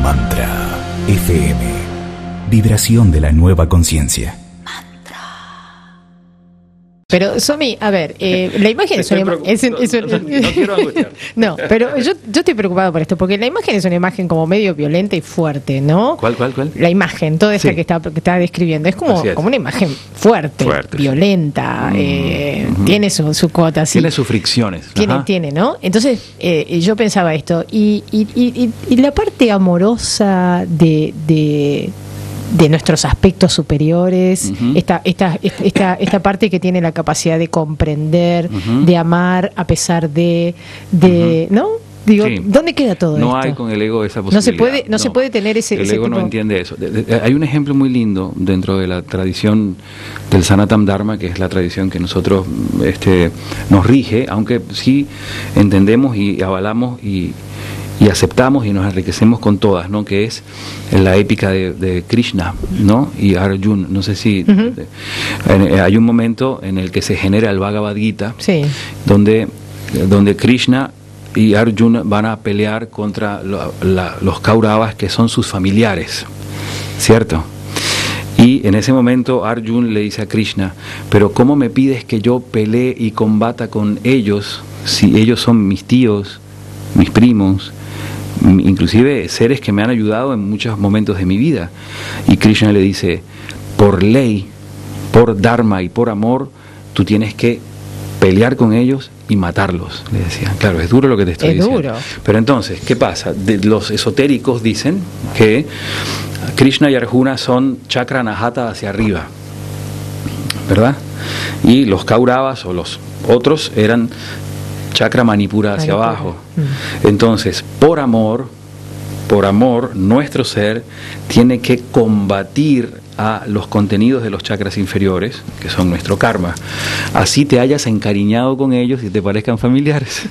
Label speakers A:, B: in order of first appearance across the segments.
A: Mantra FM. Vibración de la nueva conciencia.
B: Pero, Somi, a ver, la imagen es una imagen...
C: No quiero angustiar.
B: No, pero yo estoy preocupado por esto, porque la imagen es una imagen como medio violenta y fuerte, ¿no?
C: ¿Cuál?
B: La imagen, toda esta
C: Sí.
B: que está describiendo, es como una imagen fuerte. Violenta, tiene su cuota, sí.
C: Tiene sus fricciones.
B: Tiene, ¿no? Entonces, yo pensaba esto, y la parte amorosa de nuestros aspectos superiores, esta parte que tiene la capacidad de comprender, de amar a pesar de ¿no? Digo,
C: Sí.
B: ¿dónde queda todo
C: No
B: esto?
C: hay con el ego esa posibilidad.
B: No se puede tener ese
C: El ego
B: tipo...
C: no entiende eso. Hay un ejemplo muy lindo dentro de la tradición del Sanatam Dharma, que es la tradición que nosotros nos rige, aunque sí entendemos y avalamos y aceptamos y nos enriquecemos con todas, ¿no? Que es la épica de Krishna, ¿no? Y Arjuna. No sé si hay un momento en el que se genera el Bhagavad Gita,
B: sí,
C: donde Krishna y Arjuna van a pelear contra los Kauravas, que son sus familiares, ¿cierto? Y en ese momento Arjuna le dice a Krishna: pero ¿cómo me pides que yo pelee y combata con ellos si ellos son mis tíos, mis primos, inclusive seres que me han ayudado en muchos momentos de mi vida? Y Krishna le dice: por ley, por dharma y por amor, tú tienes que pelear con ellos y matarlos, le decía. Claro, es duro lo que te estoy diciendo.
B: Duro.
C: Pero entonces, ¿qué pasa? Los esotéricos dicen que Krishna y Arjuna son chakra nahata hacia arriba, ¿verdad? Y los Kauravas o los otros eran chakra manipura hacia abajo. Entonces, por amor, nuestro ser tiene que combatir a los contenidos de los chakras inferiores, que son nuestro karma. Así te hayas encariñado con ellos y te parezcan familiares.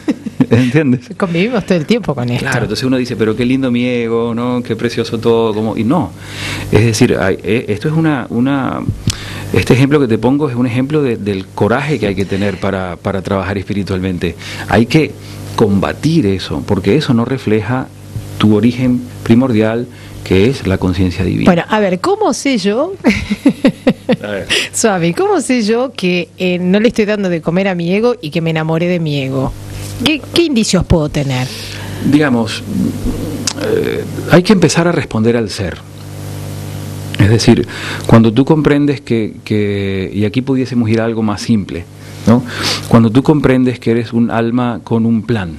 C: ¿Entiendes?
B: Convivimos todo el tiempo con esto.
C: Claro, entonces uno dice: pero qué lindo mi ego, ¿no? Qué precioso todo. Y no. Es decir, esto es este ejemplo que te pongo es un ejemplo del coraje que hay que tener para trabajar espiritualmente. Hay que combatir eso, porque eso no refleja tu origen primordial, que es la conciencia divina.
B: Bueno, a ver, ¿cómo sé yo? Suave, ¿cómo sé yo que no le estoy dando de comer a mi ego y que me enamoré de mi ego? ¿Qué indicios puedo tener?
C: Digamos, hay que empezar a responder al ser. Es decir, cuando tú comprendes y aquí pudiésemos ir a algo más simple, ¿no? Cuando tú comprendes que eres un alma con un plan,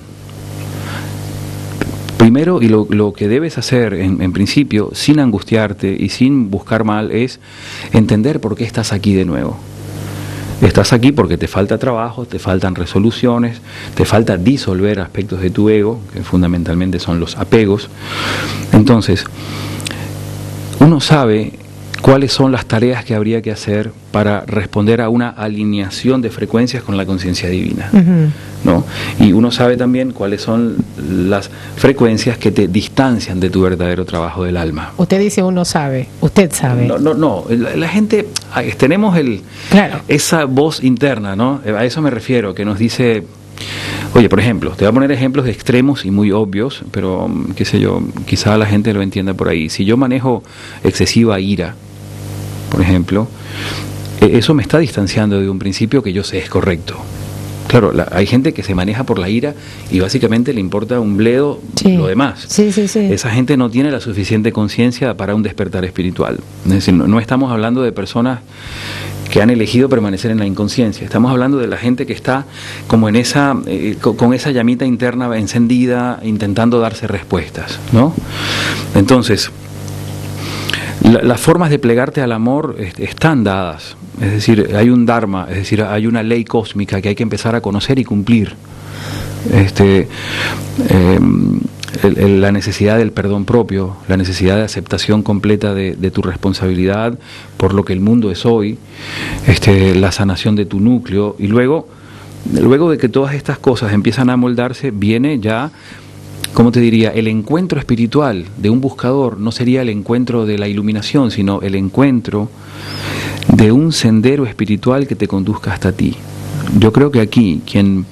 C: primero, y lo que debes hacer en principio, sin angustiarte y sin buscar mal, es entender por qué estás aquí de nuevo. Estás aquí porque te falta trabajo, te faltan resoluciones, te falta disolver aspectos de tu ego, que fundamentalmente son los apegos. Entonces, uno sabe cuáles son las tareas que habría que hacer para responder a una alineación de frecuencias con la conciencia divina, ¿no? Y uno sabe también cuáles son las frecuencias que te distancian de tu verdadero trabajo del alma.
B: Usted dice uno sabe, usted sabe.
C: No, la gente, tenemos esa voz interna, ¿no? A eso me refiero, que nos dice... Oye, por ejemplo, te voy a poner ejemplos extremos y muy obvios, pero qué sé yo, quizá la gente lo entienda por ahí. Si yo manejo excesiva ira, por ejemplo, eso me está distanciando de un principio que yo sé es correcto. Claro, hay gente que se maneja por la ira y básicamente le importa un bledo lo demás.
B: Sí.
C: Esa gente no tiene la suficiente conciencia para un despertar espiritual. Es decir, no estamos hablando de personas que han elegido permanecer en la inconsciencia. Estamos hablando de la gente que está como en esa con esa llamita interna encendida, intentando darse respuestas, ¿no? Entonces, las formas de plegarte al amor están dadas. Es decir, hay un dharma, es decir, hay una ley cósmica que hay que empezar a conocer y cumplir. La necesidad del perdón propio, la necesidad de aceptación completa de tu responsabilidad por lo que el mundo es hoy, la sanación de tu núcleo, y luego de que todas estas cosas empiezan a moldarse, viene ya, ¿cómo te diría? El encuentro espiritual de un buscador no sería el encuentro de la iluminación, sino el encuentro de un sendero espiritual que te conduzca hasta ti. Yo creo que aquí quien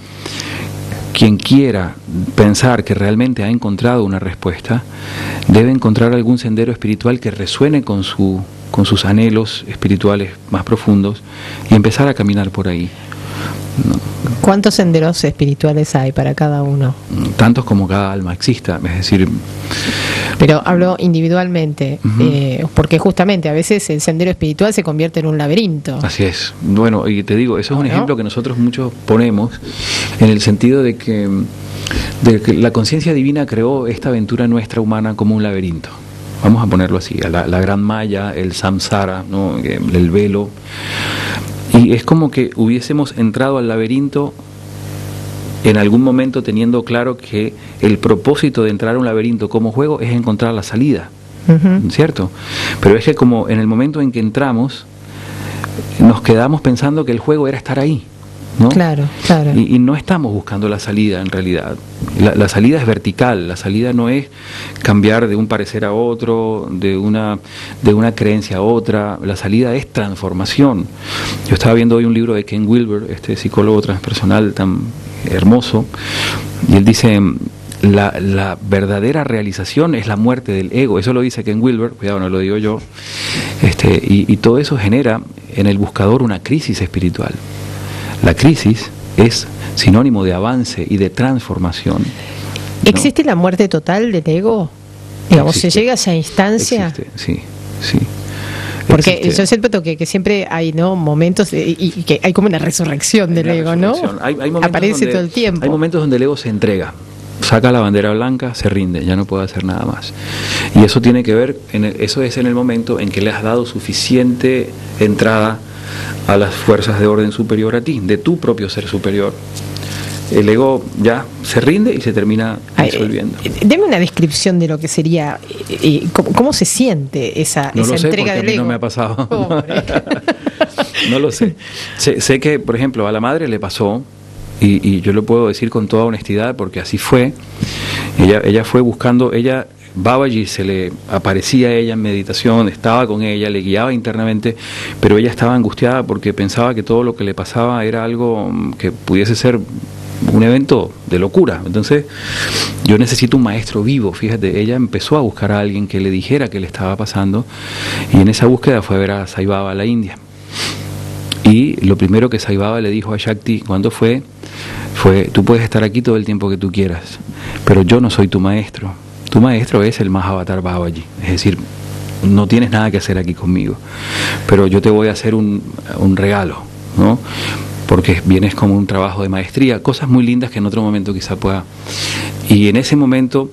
C: quien quiera pensar que realmente ha encontrado una respuesta, debe encontrar algún sendero espiritual que resuene con sus anhelos espirituales más profundos y empezar a caminar por ahí. ¿No?
B: ¿Cuántos senderos espirituales hay para cada uno?
C: Tantos como cada alma exista, es decir...
B: Pero hablo individualmente, porque justamente a veces el sendero espiritual se convierte en un laberinto.
C: Así es. Bueno, y te digo, eso es un ejemplo que nosotros muchos ponemos en el sentido de que la conciencia divina creó esta aventura nuestra humana como un laberinto. Vamos a ponerlo así, la gran malla, el samsara, ¿no? El velo. Y es como que hubiésemos entrado al laberinto en algún momento teniendo claro que el propósito de entrar a un laberinto como juego es encontrar la salida, ¿cierto? Pero es que como en el momento en que entramos, nos quedamos pensando que el juego era estar ahí, ¿no?
B: Claro, claro.
C: Y no estamos buscando la salida en realidad. La salida es vertical, la salida no es cambiar de un parecer a otro, de una creencia a otra, la salida es transformación. Yo estaba viendo hoy un libro de Ken Wilber, este psicólogo transpersonal tan hermoso, y él dice, la verdadera realización es la muerte del ego. Eso lo dice Ken Wilber, cuidado, no lo digo yo, y todo eso genera en el buscador una crisis espiritual. La crisis es sinónimo de avance y de transformación, ¿no?
B: ¿Existe la muerte total del ego? Digamos, ¿se llega a esa instancia?
C: Existe, sí.
B: Porque
C: Existe.
B: yo siento que siempre hay, ¿no?, momentos y que hay como una resurrección del ego, ¿no?
C: Hay momentos
B: aparece
C: donde,
B: todo el tiempo.
C: Hay momentos donde el ego se entrega, saca la bandera blanca, se rinde, ya no puede hacer nada más. Y eso tiene que ver, eso es en el momento en que le has dado suficiente entrada a las fuerzas de orden superior a ti, de tu propio ser superior. El ego ya se rinde y se termina disolviendo.
B: Deme una descripción de lo que sería, cómo se siente esa entrega del ego.
C: No me ha pasado. No lo sé. Sé que, por ejemplo, a la madre le pasó, y yo lo puedo decir con toda honestidad porque así fue. Ella fue buscando, Babaji se le aparecía a ella en meditación, estaba con ella, le guiaba internamente, pero ella estaba angustiada porque pensaba que todo lo que le pasaba era algo que pudiese ser un evento de locura. Entonces, yo necesito un maestro vivo. Fíjate, ella empezó a buscar a alguien que le dijera qué le estaba pasando, y en esa búsqueda fue a ver a Sai Baba a la India. Y lo primero que Sai Baba le dijo a Shakti cuando fue, tú puedes estar aquí todo el tiempo que tú quieras, pero yo no soy tu maestro. Tu maestro es el Mahavatar Babaji, es decir, no tienes nada que hacer aquí conmigo, pero yo te voy a hacer un regalo, ¿no? Porque vienes como un trabajo de maestría, cosas muy lindas que en otro momento quizá pueda. Y en ese momento,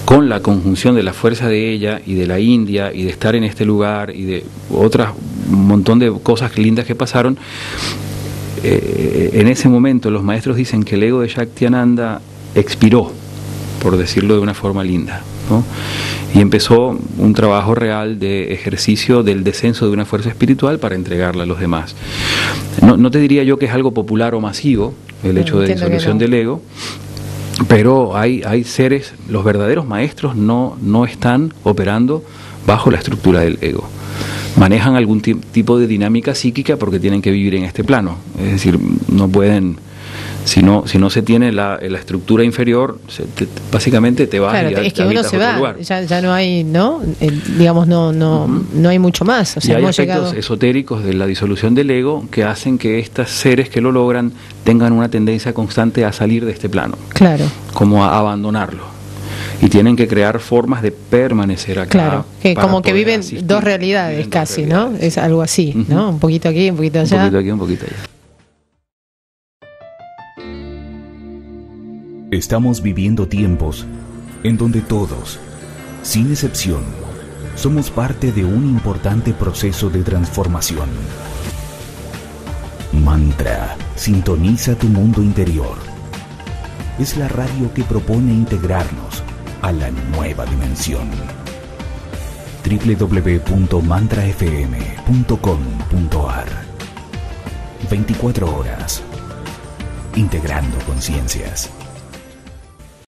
C: con la conjunción de la fuerza de ella y de la India y de estar en este lugar y de un montón de cosas lindas que pasaron, en ese momento los maestros dicen que el ego de Shaktiananda expiró, por decirlo de una forma linda, ¿no? Y empezó un trabajo real de ejercicio del descenso de una fuerza espiritual para entregarla a los demás. No te diría yo que es algo popular o masivo el hecho de disolución del ego, pero hay seres, los verdaderos maestros no están operando bajo la estructura del ego. Manejan algún tipo de dinámica psíquica porque tienen que vivir en este plano, es decir, no pueden... Si no se tiene la estructura inferior, básicamente te vas.
B: Claro, es que uno se va, ya no hay, ¿no? Digamos, no hay mucho más. O sea,
C: y hay aspectos esotéricos de la disolución del ego que hacen que estos seres que lo logran tengan una tendencia constante a salir de este plano.
B: Claro.
C: Como a abandonarlo. Y tienen que crear formas de permanecer acá.
B: Claro, que como que viven dos realidades casi, ¿no? Es algo así, ¿no? Un poquito aquí, un poquito allá.
C: Un poquito aquí, un poquito allá.
A: Estamos viviendo tiempos en donde todos, sin excepción, somos parte de un importante proceso de transformación. Mantra, sintoniza tu mundo interior. Es la radio que propone integrarnos a la nueva dimensión. www.mantrafm.com.ar 24 horas. Integrando conciencias.